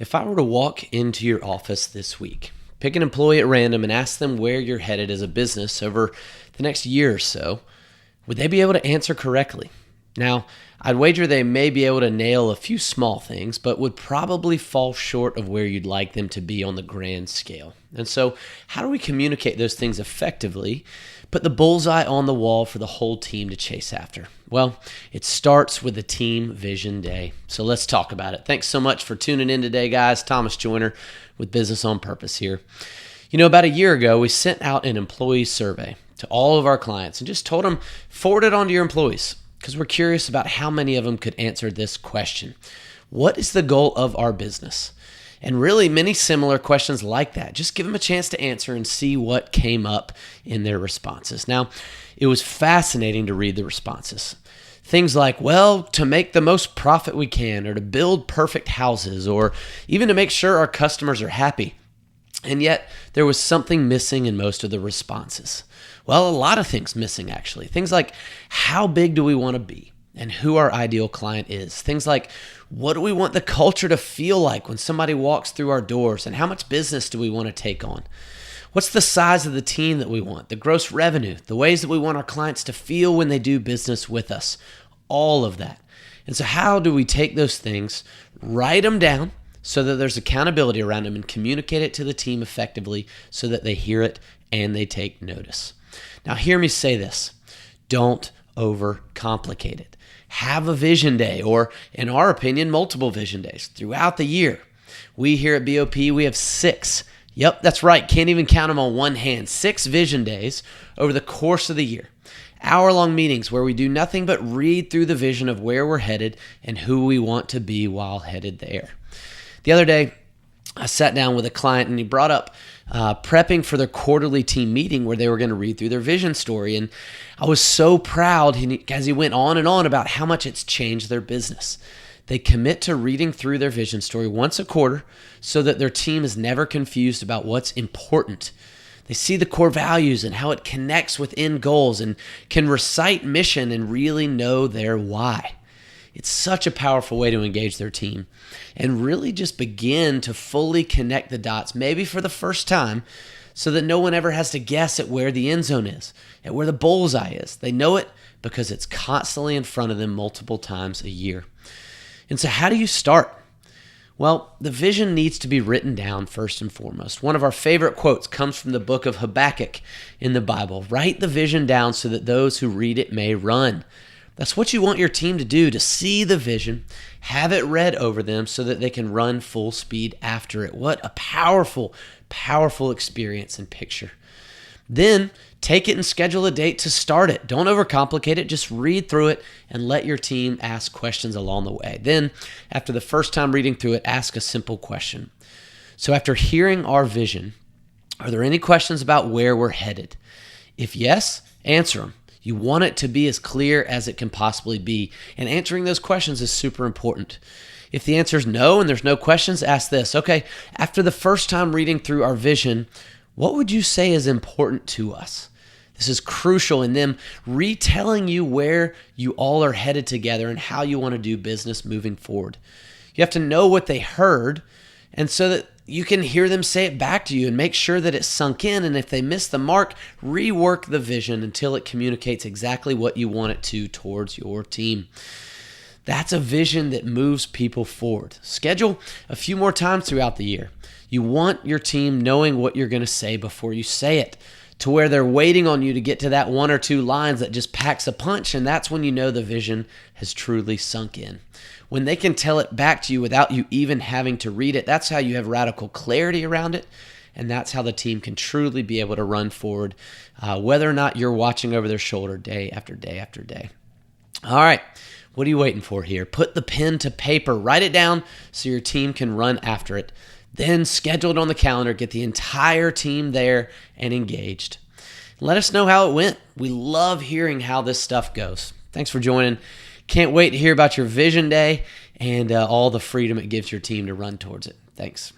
If I were to walk into your office this week, pick an employee at random and ask them where you're headed as a business over the next year or so, would they be able to answer correctly? Now, I'd wager they may be able to nail a few small things, but would probably fall short of where you'd like them to be on the grand scale. And so, how do we communicate those things effectively? Put the bullseye on the wall for the whole team to chase after. Well, it starts with the team vision day. So let's talk about it. Thanks so much for tuning in today, guys. Thomas Joyner with Business on Purpose here. About a year ago, we sent out an employee survey to all of our clients and just told them, forward it on to your employees, because we're curious about how many of them could answer this question. What is the goal of our business? And really many similar questions like that. Just give them a chance to answer and see what came up in their responses. Now, it was fascinating to read the responses. Things like, well, to make the most profit we can, or to build perfect houses, or even to make sure our customers are happy. And yet, there was something missing in most of the responses. Well, a lot of things missing, actually. Things like, how big do we want to be? And who our ideal client is. Things like, what do we want the culture to feel like when somebody walks through our doors? And how much business do we want to take on? What's the size of the team that we want? The gross revenue, the ways that we want our clients to feel when they do business with us. All of that. And so how do we take those things, write them down so that there's accountability around them, and communicate it to the team effectively so that they hear it and they take notice? Now, hear me say this. Don't overcomplicate it. Have a vision day, or in our opinion, multiple vision days throughout the year. We here at BOP, we have 6. Yep, that's right. Can't even count them on one hand. 6 vision days over the course of the year. Hour-long meetings where we do nothing but read through the vision of where we're headed and who we want to be while headed there. The other day, I sat down with a client and he brought up prepping for their quarterly team meeting where they were going to read through their vision story. And I was so proud as he went on and on about how much it's changed their business. They commit to reading through their vision story once a quarter so that their team is never confused about what's important. They see the core values and how it connects with end goals and can recite mission and really know their why. It's such a powerful way to engage their team and really just begin to fully connect the dots, maybe for the first time, so that no one ever has to guess at where the end zone is, at where the bullseye is. They know it because it's constantly in front of them multiple times a year. And so how do you start? Well, the vision needs to be written down first and foremost. One of our favorite quotes comes from the book of Habakkuk in the Bible. Write the vision down so that those who read it may run. That's what you want your team to do, to see the vision, have it read over them so that they can run full speed after it. What a powerful, powerful experience and picture. Then take it and schedule a date to start it. Don't overcomplicate it. Just read through it and let your team ask questions along the way. Then, after the first time reading through it, ask a simple question. So after hearing our vision, are there any questions about where we're headed? If yes, answer them. You want it to be as clear as it can possibly be, and answering those questions is super important. If the answer is no and there's no questions, ask this. Okay, after the first time reading through our vision, what would you say is important to us? This is crucial in them retelling you where you all are headed together and how you want to do business moving forward. You have to know what they heard, and so that you can hear them say it back to you and make sure that it's sunk in. And if they miss the mark, rework the vision until it communicates exactly what you want it to towards your team. That's a vision that moves people forward. Schedule a few more times throughout the year. You want your team knowing what you're going to say before you say it, to where they're waiting on you to get to that 1 or 2 lines that just packs a punch, and that's when you know the vision has truly sunk in. When they can tell it back to you without you even having to read it, that's how you have radical clarity around it, and that's how the team can truly be able to run forward, whether or not you're watching over their shoulder day after day after day. All right, what are you waiting for here? Put the pen to paper, write it down so your team can run after it. Then schedule it on the calendar, get the entire team there and engaged. Let us know how it went. We love hearing how this stuff goes. Thanks for joining. Can't wait to hear about your vision day and all the freedom it gives your team to run towards it. Thanks.